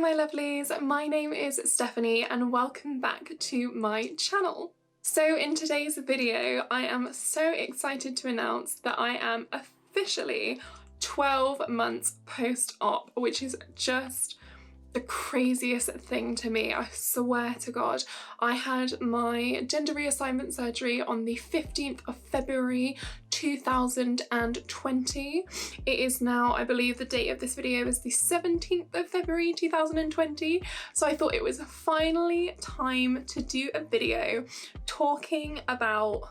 my lovelies, my name is Stephanie and welcome back to my channel. So in today's video, I am so excited to announce that I am officially 12 months post-op, which is just the craziest thing to me, I swear to God. I had my gender reassignment surgery on the 15th of February 2020. It is now, I believe the date of this video is the 17th of February 2020. So I thought it was finally time to do a video talking about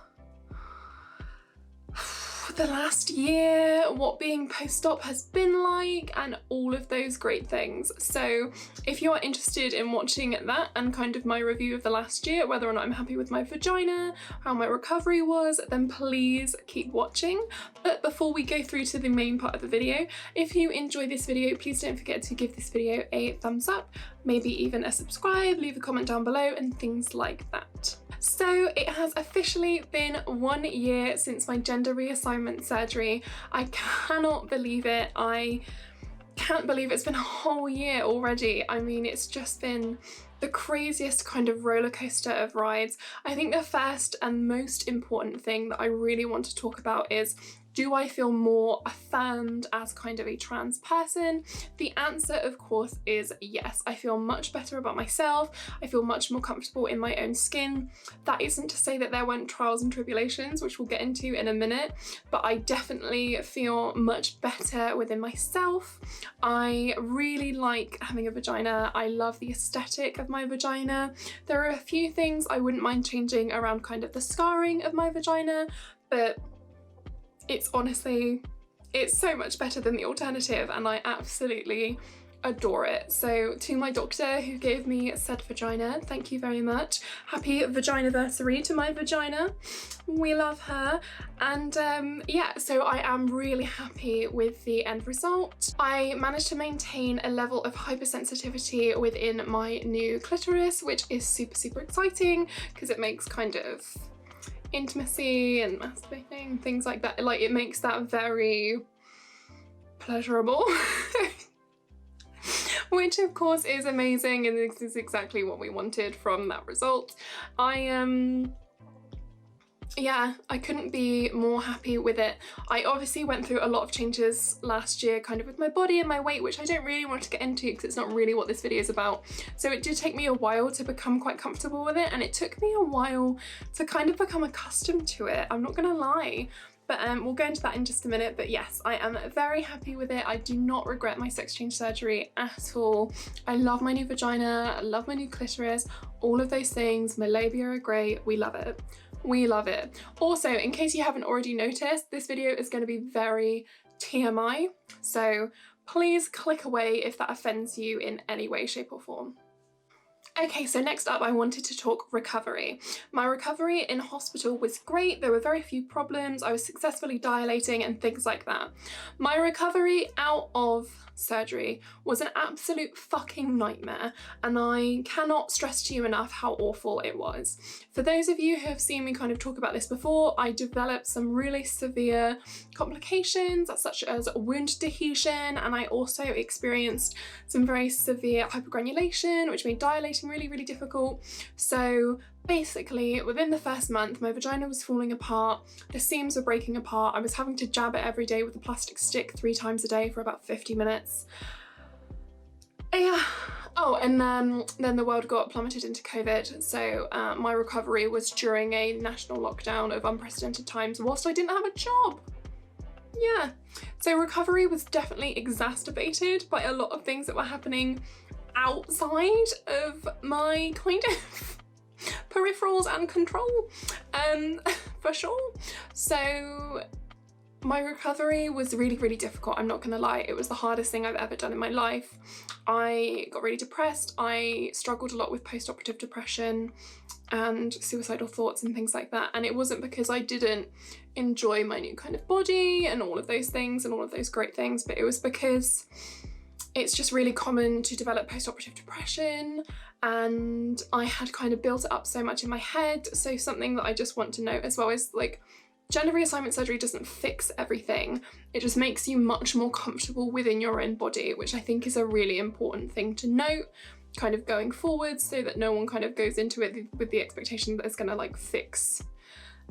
the last year, what being post-op has been like, and all of those great things. So if you are interested in watching that and kind of my review of the last year, whether or not I'm happy with my vagina, how my recovery was, then please keep watching. But before we go through to the main part of the video, if you enjoy this video, please don't forget to give this video a thumbs up, maybe even a subscribe, leave a comment down below and things like that. So it has officially been 1 year since my gender reassignment surgery. I cannot believe it. I can't believe it's been a whole year already. I mean, it's just been the craziest kind of roller coaster of rides. I think the first and most important thing that I really want to talk about is, do I feel more affirmed as kind of a trans person? The answer, of course, is yes. I feel much better about myself. I feel much more comfortable in my own skin. That isn't to say that there weren't trials and tribulations, which we'll get into in a minute, but I definitely feel much better within myself. I really like having a vagina. I love the aesthetic of my vagina. There are a few things I wouldn't mind changing around kind of the scarring of my vagina, but it's honestly, it's so much better than the alternative and I absolutely adore it. So to my doctor who gave me said vagina, thank you very much. Happy vaginiversary to my vagina. We love her. And yeah, so I am really happy with the end result. I managed to maintain a level of hypersensitivity within my new clitoris, which is super, super exciting because it makes kind of intimacy and masturbating, things like that, like it makes that very pleasurable. Which of course is amazing, and this is exactly what we wanted from that result. Yeah, I couldn't be more happy with it. I obviously went through a lot of changes last year kind of with my body and my weight, which I don't really want to get into because it's not really what this video is about. So it did take me a while to become quite comfortable with it, and it took me a while to kind of become accustomed to it, I'm not gonna lie. But we'll go into that in just a minute. But yes, I am very happy with it. I do not regret my sex change surgery at all. I love my new vagina, I love my new clitoris, all of those things. My labia are great, we love it. We love it. Also, in case you haven't already noticed, this video is going to be very TMI, so please click away if that offends you in any way, shape or form. Okay, so next up I wanted to talk recovery. My recovery in hospital was great. There were very few problems. I was successfully dilating and things like that. My recovery out of surgery was an absolute fucking nightmare, and I cannot stress to you enough how awful it was. For those of you who have seen me kind of talk about this before, I developed some really severe complications such as wound adhesion, and I also experienced some very severe hypergranulation, which made dilating really, really difficult. So basically, within the first month, my vagina was falling apart, the seams were breaking apart, I was having to jab it every day with a plastic stick 3 times a day for about 50 minutes. Yeah. Oh, and then the world got plummeted into COVID, so my recovery was during a national lockdown of unprecedented times whilst I didn't have a job. Yeah. So recovery was definitely exacerbated by a lot of things that were happening outside of my kind of peripherals and control, for sure. So my recovery was really, really difficult, I'm not gonna lie. It was the hardest thing I've ever done in my life. I got really depressed. I struggled a lot with post-operative depression and suicidal thoughts and things like that. And it wasn't because I didn't enjoy my new kind of body and all of those things and all of those great things, but it was because it's just really common to develop post-operative depression, and I had kind of built it up so much in my head. So something that I just want to note as well is, like, Gender reassignment surgery doesn't fix everything, it just makes you much more comfortable within your own body, which I think is a really important thing to note kind of going forward, so that no one kind of goes into it with the expectation that it's gonna like fix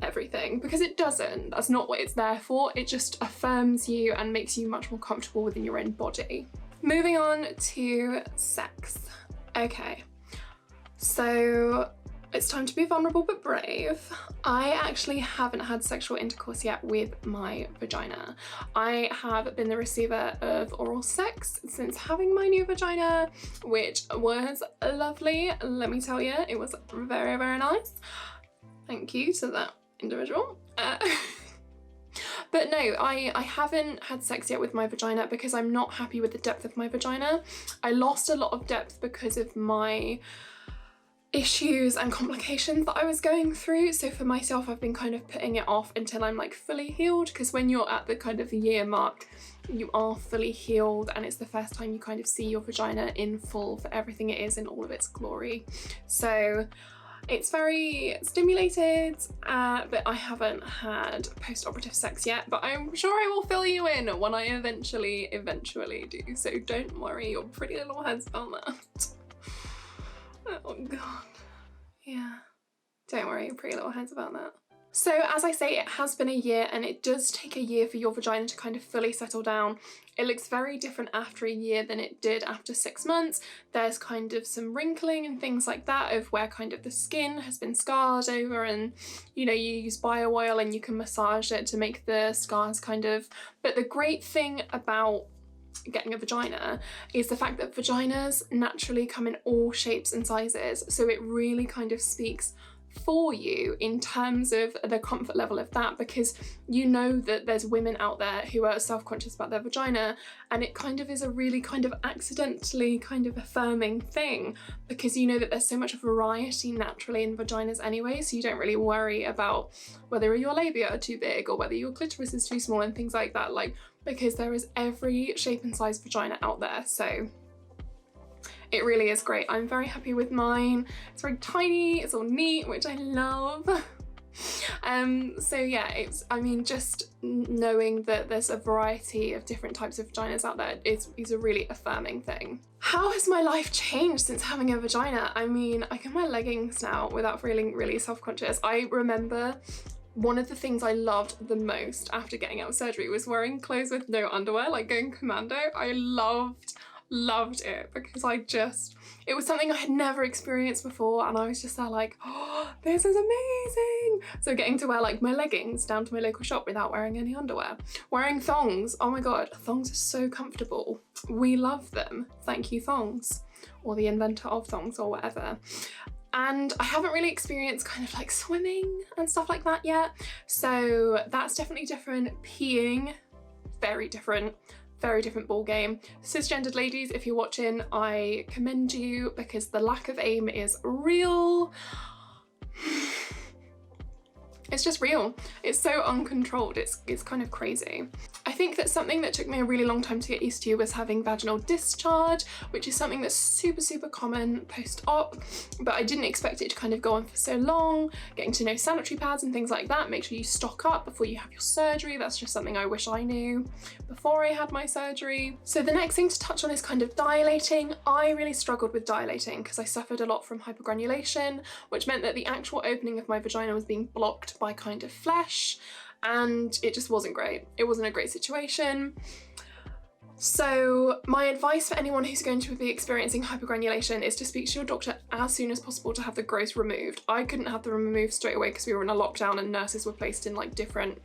everything, because it doesn't. That's not what it's there for. It just affirms you and makes you much more comfortable within your own body. Moving on to sex. Okay, so it's time to be vulnerable but brave. I actually haven't had sexual intercourse yet with my vagina. I have been the receiver of oral sex since having my new vagina, which was lovely. Let me tell you, it was very, very nice. Thank you to that individual. But no, I haven't had sex yet with my vagina because I'm not happy with the depth of my vagina. I lost a lot of depth because of my issues and complications that I was going through. So for myself, I've been kind of putting it off until I'm like fully healed, because when you're at the kind of year mark, you are fully healed and it's the first time you kind of see your vagina in full for everything it is in all of its glory. So it's very stimulated, but I haven't had post-operative sex yet, but I'm sure I will fill you in when I eventually do. So don't worry your pretty little heads about that. Oh god. Yeah. Don't worry your pretty little heads about that. So as I say, it has been a year, and it does take a year for your vagina to kind of fully settle down. It looks very different after a year than it did after 6 months. There's kind of some wrinkling and things like that of where kind of the skin has been scarred over, and you know, you use bio oil and you can massage it to make the scars kind of. But the great thing about getting a vagina is the fact that vaginas naturally come in all shapes and sizes, so it really kind of speaks for you in terms of the comfort level of that, because you know that there's women out there who are self-conscious about their vagina, and it kind of is a really kind of accidentally kind of affirming thing, because you know that there's so much variety naturally in vaginas anyway, so you don't really worry about whether your labia are too big or whether your clitoris is too small and things like that, like, because there is every shape and size vagina out there. So it really is great. I'm very happy with mine. It's very tiny, it's all neat, which I love. So yeah, it's, I mean, just knowing that there's a variety of different types of vaginas out there is a really affirming thing. How has my life changed since having a vagina? I mean, I can wear leggings now without feeling really self-conscious. I remember one of the things I loved the most after getting out of surgery was wearing clothes with no underwear, like going commando. I loved it, because it was something I had never experienced before, and I was just there like, oh, this is amazing. So getting to wear like my leggings down to my local shop without wearing any underwear. Wearing thongs, oh my god, thongs are so comfortable. We love them. Thank you, thongs, or the inventor of thongs, or whatever. And I haven't really experienced kind of like swimming and stuff like that yet, so that's definitely different. Peeing, very different ball game. Cisgendered ladies, if you're watching, I commend you, because the lack of aim is real. It's just real. It's so uncontrolled. It's kind of crazy. I think that something that took me a really long time to get used to was having vaginal discharge, which is something that's super, super common post-op, but I didn't expect it to kind of go on for so long. Getting to know sanitary pads and things like that. Make sure you stock up before you have your surgery. That's just something I wish I knew before I had my surgery. So the next thing to touch on is kind of dilating. I really struggled with dilating because I suffered a lot from hypergranulation, which meant that the actual opening of my vagina was being blocked by kind of flesh, and it just wasn't great. It wasn't a great situation. So my advice for anyone who's going to be experiencing hypergranulation is to speak to your doctor as soon as possible to have the growth removed. I couldn't have them removed straight away because we were in a lockdown and nurses were placed in like different,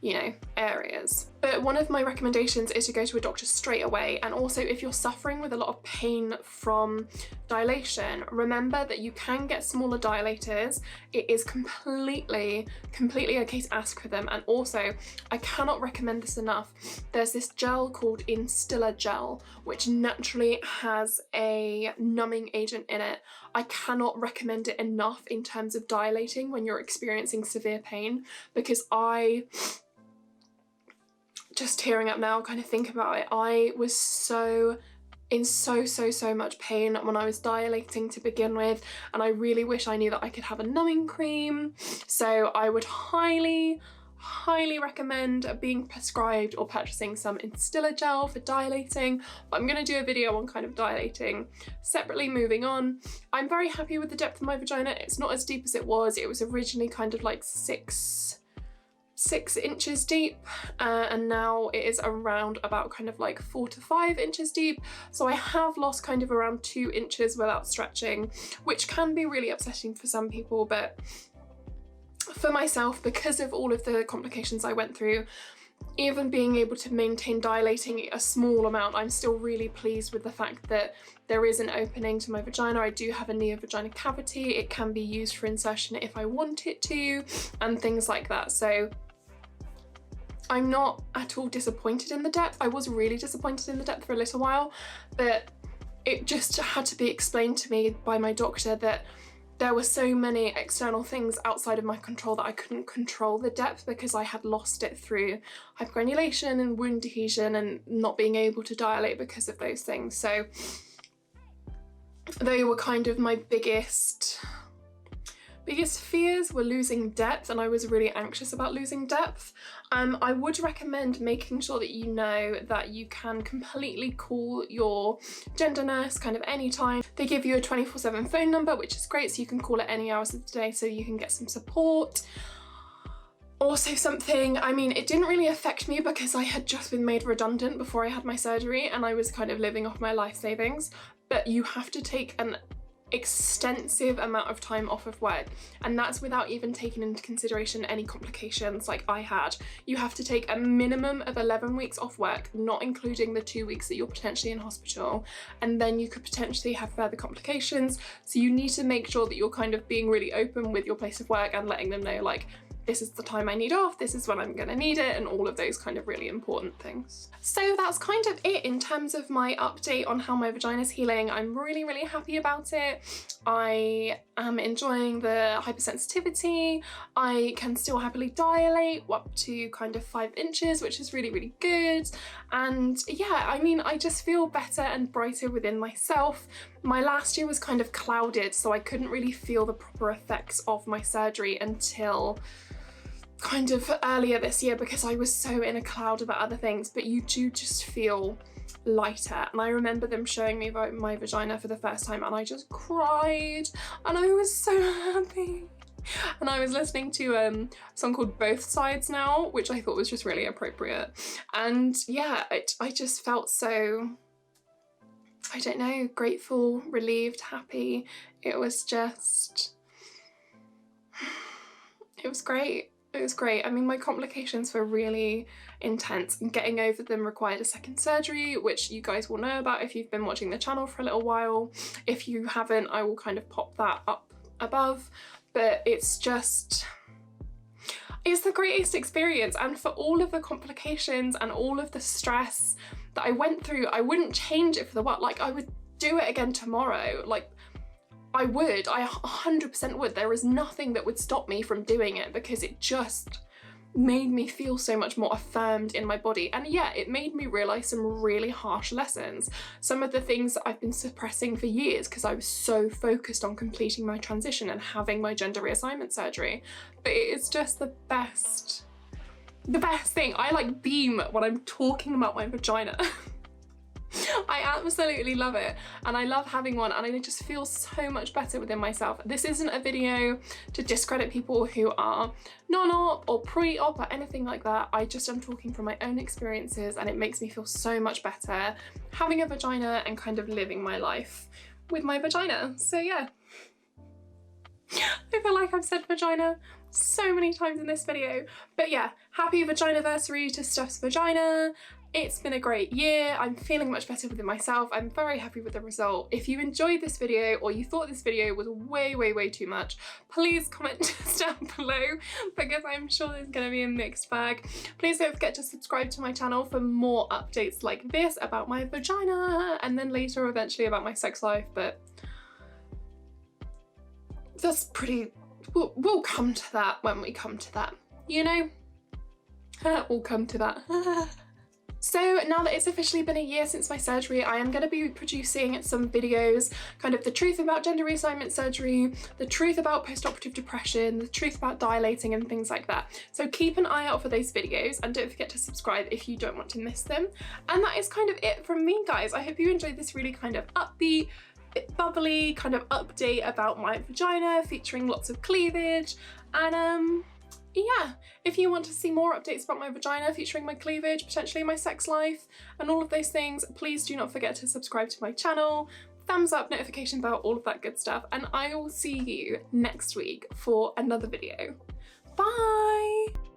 you know, areas. But one of my recommendations is to go to a doctor straight away. And also, if you're suffering with a lot of pain from dilation, remember that you can get smaller dilators. It is completely okay to ask for them. And also, I cannot recommend this enough. There's this gel called Instilla Gel, which naturally has a numbing agent in it. I cannot recommend it enough in terms of dilating when you're experiencing severe pain, because just tearing up now, kind of think about it. I was in so much pain when I was dilating to begin with, and I really wish I knew that I could have a numbing cream. So I would highly highly recommend being prescribed or purchasing some Instilla gel for dilating, but I'm going to do a video on kind of dilating separately. Moving on, I'm very happy with the depth of my vagina. It's not as deep as it was. It was originally kind of like 6 inches deep, and now it is around about kind of like 4 to 5 inches deep. So I have lost kind of around 2 inches without stretching, which can be really upsetting for some people, but for myself, because of all of the complications I went through, even being able to maintain dilating a small amount, I'm still really pleased with the fact that there is an opening to my vagina. I do have a near-vagina cavity. It can be used for insertion if I want it to, and things like that. So I'm not at all disappointed in the depth. I was really disappointed in the depth for a little while, but it just had to be explained to me by my doctor that there were so many external things outside of my control that I couldn't control the depth because I had lost it through hypergranulation and wound adhesion and not being able to dilate because of those things. So they were kind of my biggest fears, were losing depth, and I was really anxious about losing depth. I would recommend making sure that you know that you can completely call your gender nurse kind of anytime. They give you a 24/7 phone number, which is great, so you can call at any hours of the day so you can get some support. Also something, I mean, it didn't really affect me because I had just been made redundant before I had my surgery and I was kind of living off my life savings, but you have to take an extensive amount of time off of work, and that's without even taking into consideration any complications like I had. You have to take a minimum of 11 weeks off work, not including the 2 weeks that you're potentially in hospital, and then you could potentially have further complications. So you need to make sure that you're kind of being really open with your place of work and letting them know, like, this is the time I need off, this is when I'm gonna need it, and all of those kind of really important things. So that's kind of it in terms of my update on how my vagina's healing. I'm really, really happy about it. I am enjoying the hypersensitivity. I can still happily dilate up to kind of 5 inches, which is really, really good. And yeah, I mean, I just feel better and brighter within myself. My last year was kind of clouded, so I couldn't really feel the proper effects of my surgery until kind of earlier this year because I was so in a cloud about other things, but you do just feel lighter. And I remember them showing me my vagina for the first time and I just cried and I was so happy. And I was listening to a song called Both Sides now, which I thought was just really appropriate. And yeah, I just felt so, I don't know, grateful, relieved, happy. It was just, it was great. It was great. I mean, my complications were really intense and getting over them required a second surgery, which you guys will know about if you've been watching the channel for a little while. If you haven't, I will kind of pop that up above, but it's just, it's the greatest experience. And for all of the complications and all of the stress that I went through, I wouldn't change it for the world. Like, I would do it again tomorrow. Like, I 100% would. There is nothing that would stop me from doing it because it just made me feel so much more affirmed in my body. And yeah, it made me realize some really harsh lessons. Some of the things that I've been suppressing for years because I was so focused on completing my transition and having my gender reassignment surgery. But it is just the best thing. I like beam when I'm talking about my vagina. I absolutely love it, and I love having one, and I just feel so much better within myself. This isn't a video to discredit people who are non-op or pre-op or anything like that. I just am talking from my own experiences, and it makes me feel so much better having a vagina and kind of living my life with my vagina. So yeah, I feel like I've said vagina so many times in this video, but yeah, happy vaginiversary to Steph's vagina. It's been a great year. I'm feeling much better within myself. I'm very happy with the result. If you enjoyed this video or you thought this video was way too much, please comment down below because I'm sure there's gonna be a mixed bag. Please don't forget to subscribe to my channel for more updates like this about my vagina, and then later eventually about my sex life, but that's pretty, we'll come to that when we come to that, you know? We'll come to that. So now that it's officially been a year since my surgery, I am going to be producing some videos, kind of the truth about gender reassignment surgery, the truth about post-operative depression, the truth about dilating and things like that. So keep an eye out for those videos and don't forget to subscribe if you don't want to miss them. And that is kind of it from me, guys. I hope you enjoyed this really kind of upbeat, bit bubbly kind of update about my vagina, featuring lots of cleavage. And yeah, if you want to see more updates about my vagina featuring my cleavage, potentially my sex life and all of those things, please do not forget to subscribe to my channel, thumbs up, notification bell, all of that good stuff, and I will see you next week for another video. Bye!